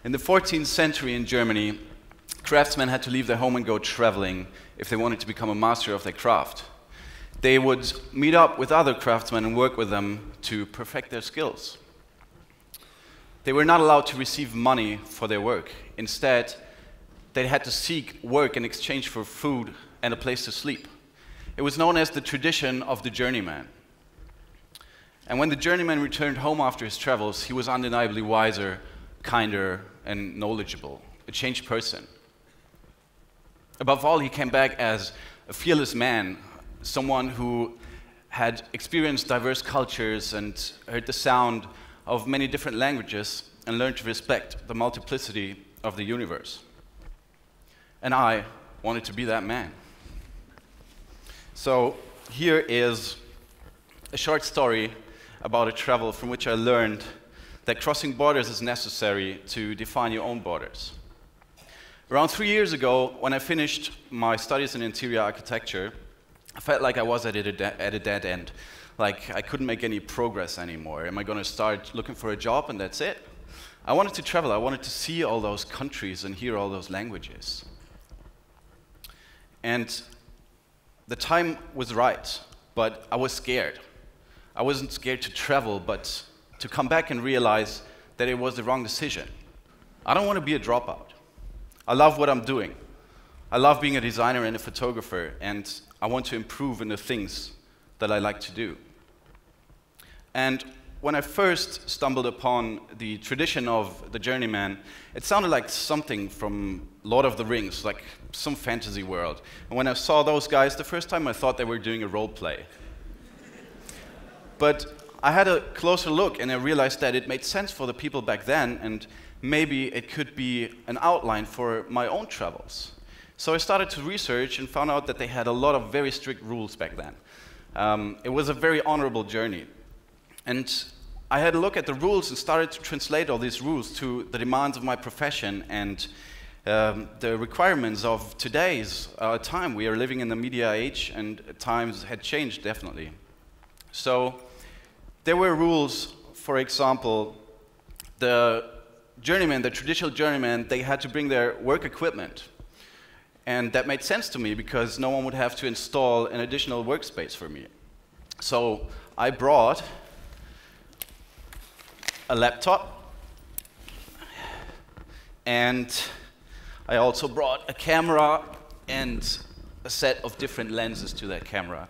In the 14th century in Germany, craftsmen had to leave their home and go traveling if they wanted to become a master of their craft. They would meet up with other craftsmen and work with them to perfect their skills. They were not allowed to receive money for their work. Instead, they had to seek work in exchange for food and a place to sleep. It was known as the tradition of the journeyman. And when the journeyman returned home after his travels, he was undeniably wiser, kinder, and knowledgeable, a changed person. Above all, he came back as a fearless man, someone who had experienced diverse cultures and heard the sound of many different languages and learned to respect the multiplicity of the universe. And I wanted to be that man. So here is a short story about a travel from which I learned that crossing borders is necessary to define your own borders. Around 3 years ago, when I finished my studies in interior architecture, I felt like I was at a dead end. Like I couldn't make any progress anymore. Am I going to start looking for a job and that's it? I wanted to travel. I wanted to see all those countries and hear all those languages. And the time was right, but I was scared. I wasn't scared to travel, but to come back and realize that it was the wrong decision. I don't want to be a dropout. I love what I'm doing. I love being a designer and a photographer, and I want to improve in the things that I like to do. And when I first stumbled upon the tradition of the journeyman, it sounded like something from Lord of the Rings, like some fantasy world. And when I saw those guys the first time, I thought they were doing a role play. But I had a closer look and I realized that it made sense for the people back then, and maybe it could be an outline for my own travels. So I started to research and found out that they had a lot of very strict rules back then. It was a very honorable journey. And I had a look at the rules and started to translate all these rules to the demands of my profession and the requirements of today's time. We are living in the media age, and times had changed, definitely. So there were rules, for example, the journeyman, the traditional journeyman, they had to bring their work equipment. And that made sense to me because no one would have to install an additional workspace for me. So I brought a laptop, and I also brought a camera and a set of different lenses to that camera.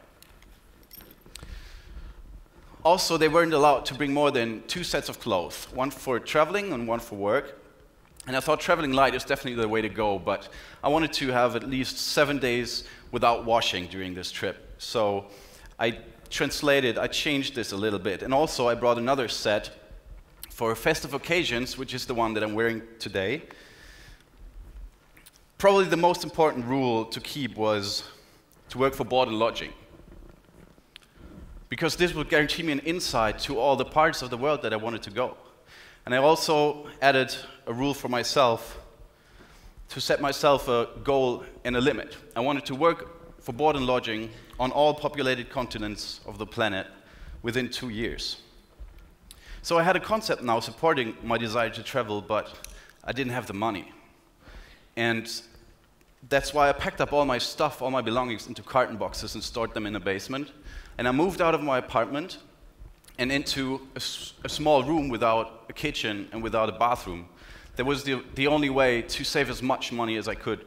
Also, they weren't allowed to bring more than 2 sets of clothes, one for traveling and one for work. And I thought traveling light is definitely the way to go, but I wanted to have at least 7 days without washing during this trip. So I changed this a little bit. And also I brought another set for festive occasions, which is the one that I'm wearing today. Probably the most important rule to keep was to work for board and lodging, because this would guarantee me an insight to all the parts of the world that I wanted to go. And I also added a rule for myself to set myself a goal and a limit. I wanted to work for board and lodging on all populated continents of the planet within 2 years. So I had a concept now supporting my desire to travel, but I didn't have the money. And that's why I packed up all my stuff, all my belongings into carton boxes and stored them in the basement. And I moved out of my apartment and into a small room without a kitchen and without a bathroom. That was the only way to save as much money as I could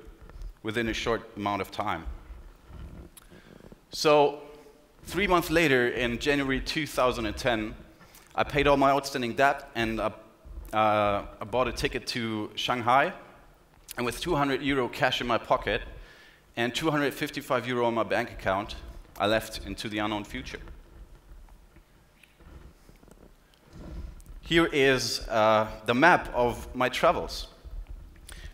within a short amount of time. So 3 months later, in January 2010, I paid all my outstanding debt, and I bought a ticket to Shanghai. And with 200 euro cash in my pocket and 255 euro on my bank account, I left into the unknown future. Here is the map of my travels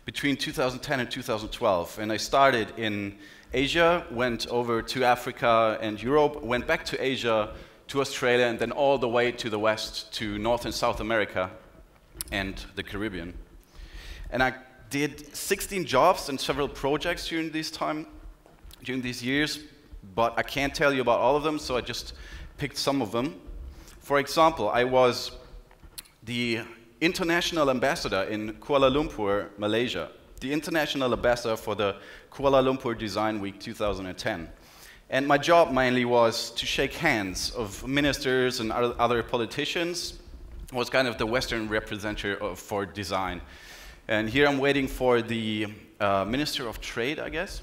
between 2010 and 2012. And I started in Asia, went over to Africa and Europe, went back to Asia, to Australia, and then all the way to the west, to North and South America and the Caribbean. And I did 16 jobs and several projects during these years, but I can't tell you about all of them, so I just picked some of them. For example, I was the international ambassador in Kuala Lumpur, Malaysia. The international ambassador for the Kuala Lumpur Design Week 2010. And my job mainly was to shake hands of ministers and other politicians. I was kind of the Western representative for design. And here I'm waiting for the Minister of Trade, I guess.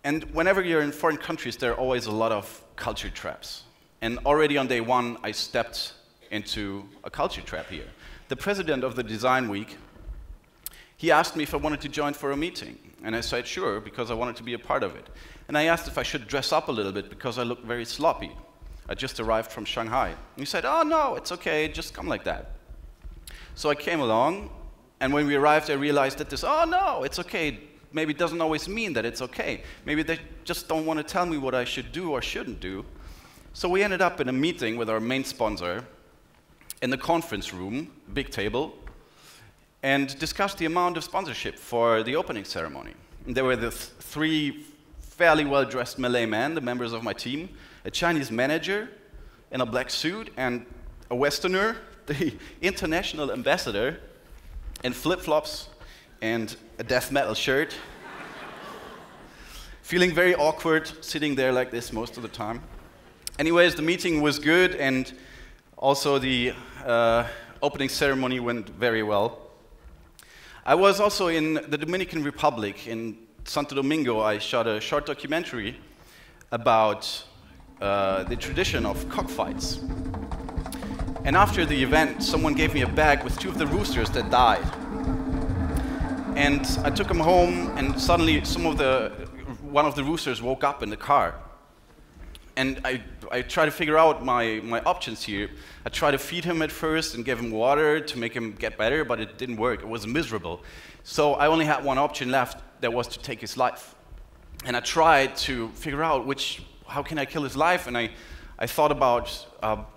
And whenever you're in foreign countries, there are always a lot of culture traps. And already on day one, I stepped into a culture trap here. The president of the Design Week, he asked me if I wanted to join for a meeting. And I said, sure, because I wanted to be a part of it. And I asked if I should dress up a little bit because I looked very sloppy. I just arrived from Shanghai. And he said, oh, no, it's okay, just come like that. So I came along, and when we arrived, I realized that this, oh, no, it's okay, maybe it doesn't always mean that it's okay. Maybe they just don't want to tell me what I should do or shouldn't do. So we ended up in a meeting with our main sponsor in the conference room, big table, and discussed the amount of sponsorship for the opening ceremony. And there were the three fairly well-dressed Malay men, the members of my team, a Chinese manager in a black suit, and a Westerner, the international ambassador, in flip-flops and a death metal shirt. Feeling very awkward, sitting there like this most of the time. Anyways, the meeting was good, and also the opening ceremony went very well. I was also in the Dominican Republic, in Santo Domingo. I shot a short documentary about the tradition of cockfights. And after the event, someone gave me a bag with 2 of the roosters that died. And I took them home, and suddenly one of the roosters woke up in the car. And I tried to figure out my options here. I tried to feed him at first and give him water to make him get better, but it didn't work. It was miserable. So I only had one option left, that was to take his life. And I tried to figure out how can I kill his life, and I thought about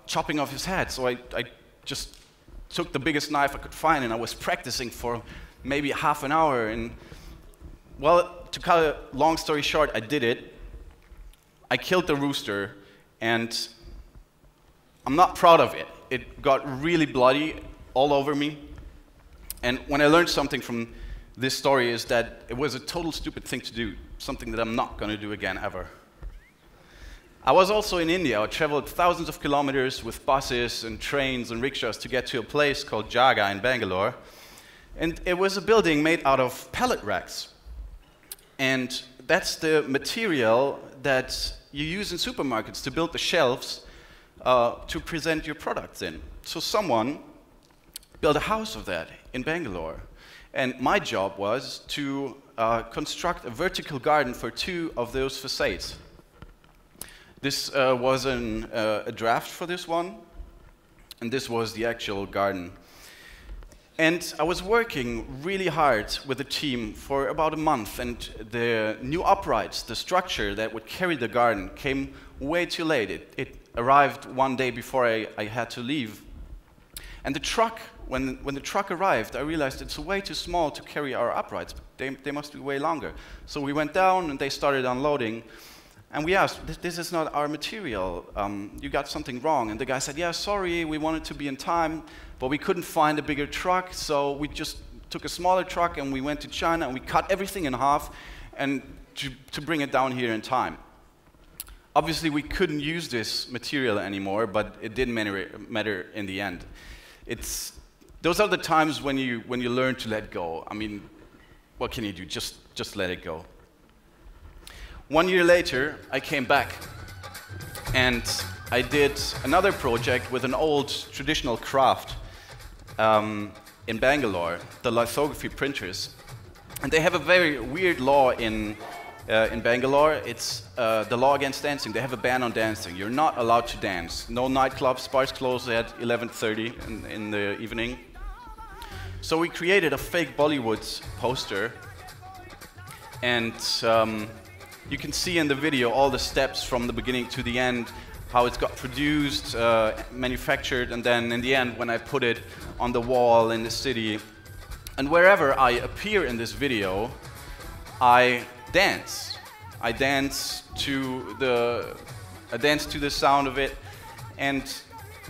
chopping off his head. So I just took the biggest knife I could find, and I was practicing for maybe half an hour. And well, to cut a long story short, I did it. I killed the rooster, and I'm not proud of it. It got really bloody all over me. And when I learned something from this story is that it was a total stupid thing to do, something that I'm not going to do again ever. I was also in India. I traveled thousands of kilometers with buses and trains and rickshaws to get to a place called Jaga in Bangalore. And it was a building made out of pallet racks. And that's the material that you use in supermarkets to build the shelves to present your products in. So someone built a house of that in Bangalore. And my job was to construct a vertical garden for 2 of those facades. This was a draft for this one, and this was the actual garden. And I was working really hard with the team for about a month, and the new uprights, the structure that would carry the garden, came way too late. It arrived one day before I had to leave. And the truck, when the truck arrived, I realized it's way too small to carry our uprights. They must be way longer. So we went down, and they started unloading. And we asked, this is not our material, you got something wrong. And the guy said, yeah, sorry, we wanted to be in time, but we couldn't find a bigger truck, so we just took a smaller truck and we went to China and we cut everything in half and to bring it down here in time. Obviously, we couldn't use this material anymore, but it didn't matter in the end. Those are the times when you learn to let go. I mean, what can you do? Just let it go. 1 year later, I came back, and I did another project with an old traditional craft in Bangalore, the lithography printers. And they have a very weird law in Bangalore. It's the law against dancing. They have a ban on dancing. You're not allowed to dance. No nightclubs, bars close at 11:30 in the evening. So we created a fake Bollywood poster, and you can see in the video all the steps from the beginning to the end, how it's got produced, manufactured, and then in the end, when I put it on the wall in the city. And wherever I appear in this video, I dance. I dance to the sound of it. And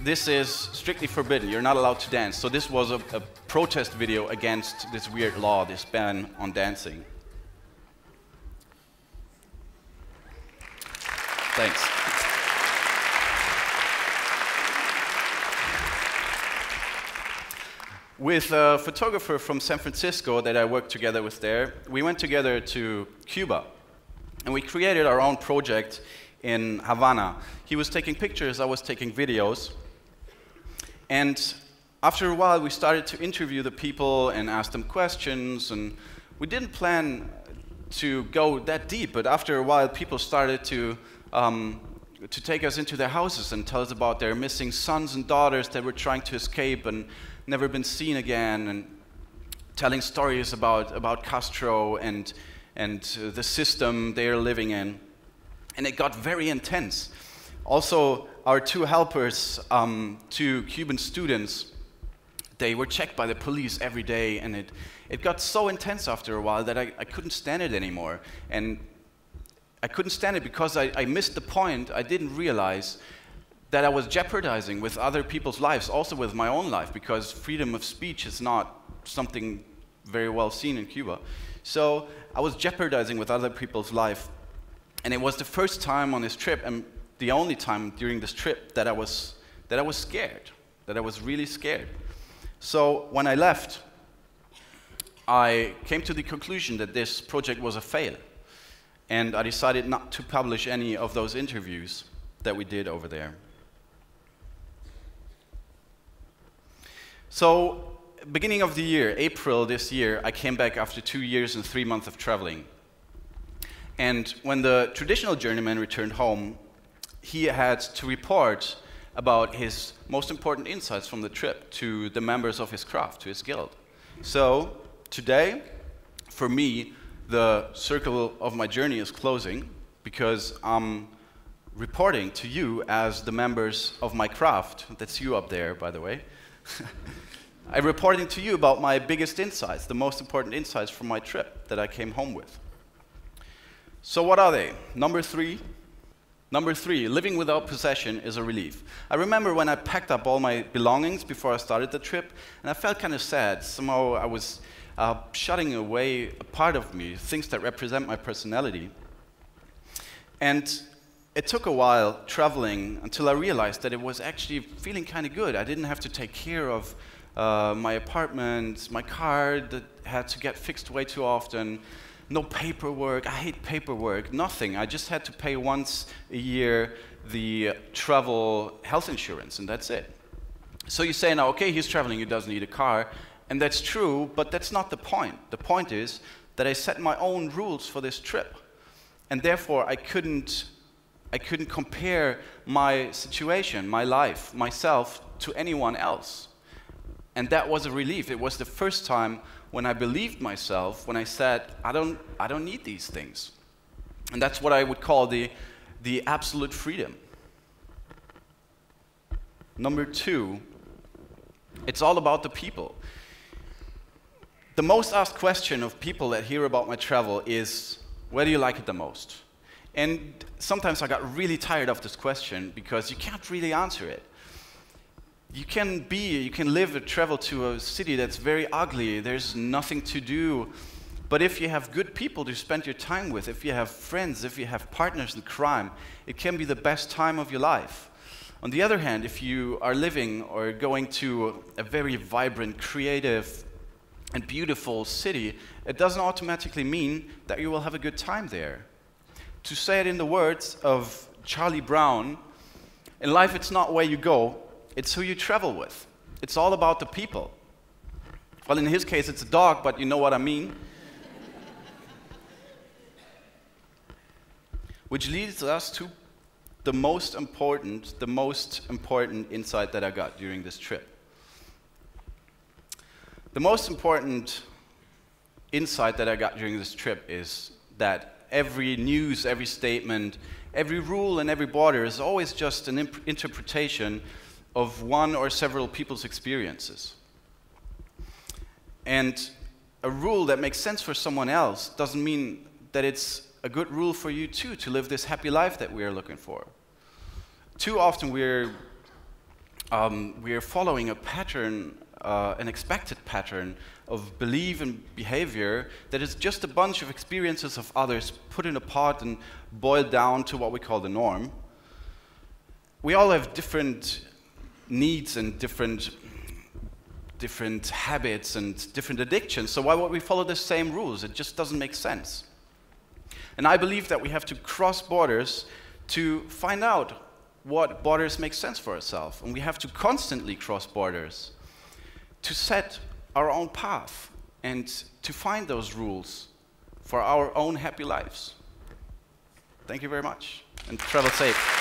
this is strictly forbidden. You're not allowed to dance. So this was a protest video against this weird law, this ban on dancing. Thanks. With a photographer from San Francisco that I worked together with there, we went together to Cuba. And we created our own project in Havana. He was taking pictures, I was taking videos. And after a while, we started to interview the people and ask them questions. And we didn't plan to go that deep, but after a while, people started to take us into their houses and tell us about their missing sons and daughters that were trying to escape and never been seen again, and telling stories about Castro and the system they are living in. And it got very intense. Also, our two helpers, two Cuban students, they were checked by the police every day, and it got so intense after a while that I couldn't stand it anymore. And I couldn't stand it because I missed the point. I didn't realize that I was jeopardizing with other people's lives, also with my own life, because freedom of speech is not something very well seen in Cuba. So I was jeopardizing with other people's life. And it was the first time on this trip, and the only time during this trip, that I was scared, that I was really scared. So when I left, I came to the conclusion that this project was a fail. And I decided not to publish any of those interviews that we did over there. So, beginning of the year, April this year, I came back after 2 years and 3 months of traveling. And when the traditional journeyman returned home, he had to report about his most important insights from the trip to the members of his craft, to his guild. So, today, for me, the circle of my journey is closing because I'm reporting to you as the members of my craft. That's you up there, by the way. I'm reporting to you about my biggest insights, the most important insights from my trip that I came home with. So what are they? Number three, living without possession is a relief. I remember when I packed up all my belongings before I started the trip, and I felt kind of sad. Somehow I was shutting away a part of me, things that represent my personality. And it took a while traveling until I realized that it was actually feeling kind of good. I didn't have to take care of my apartment, my car that had to get fixed way too often, no paperwork. I hate paperwork, nothing. I just had to pay once a year the travel health insurance, and that's it. So you say now, okay, he's traveling, he doesn't need a car, and that's true, but that's not the point. The point is that I set my own rules for this trip, and therefore I couldn't compare my situation, my life, myself to anyone else. And that was a relief. It was the first time when I believed myself, when I said, I don't need these things. And that's what I would call the absolute freedom. Number two, it's all about the people. The most asked question of people that hear about my travel is, where do you like it the most? And sometimes I got really tired of this question because you can't really answer it. You can live and travel to a city that's very ugly, there's nothing to do. But if you have good people to spend your time with, if you have friends, if you have partners in crime, it can be the best time of your life. On the other hand, if you are living or going to a very vibrant, creative, and beautiful city, it doesn't automatically mean that you will have a good time there. To say it in the words of Charlie Brown, in life it's not where you go, it's who you travel with. It's all about the people. Well, in his case, it's a dog, but you know what I mean. Which leads us to the most important insight that I got during this trip. The most important insight that I got during this trip is that every news, every statement, every rule and every border is always just an interpretation of one or several people's experiences. And a rule that makes sense for someone else doesn't mean that it's a good rule for you too, to live this happy life that we are looking for. Too often we're we are following a pattern, an expected pattern of belief and behavior that is just a bunch of experiences of others put in a pot and boiled down to what we call the norm. We all have different needs and different habits and different addictions, so why would we follow the same rules? It just doesn't make sense. And I believe that we have to cross borders to find out what borders make sense for ourselves, and we have to constantly cross borders to set our own path and to find those rules for our own happy lives. Thank you very much, and travel safe.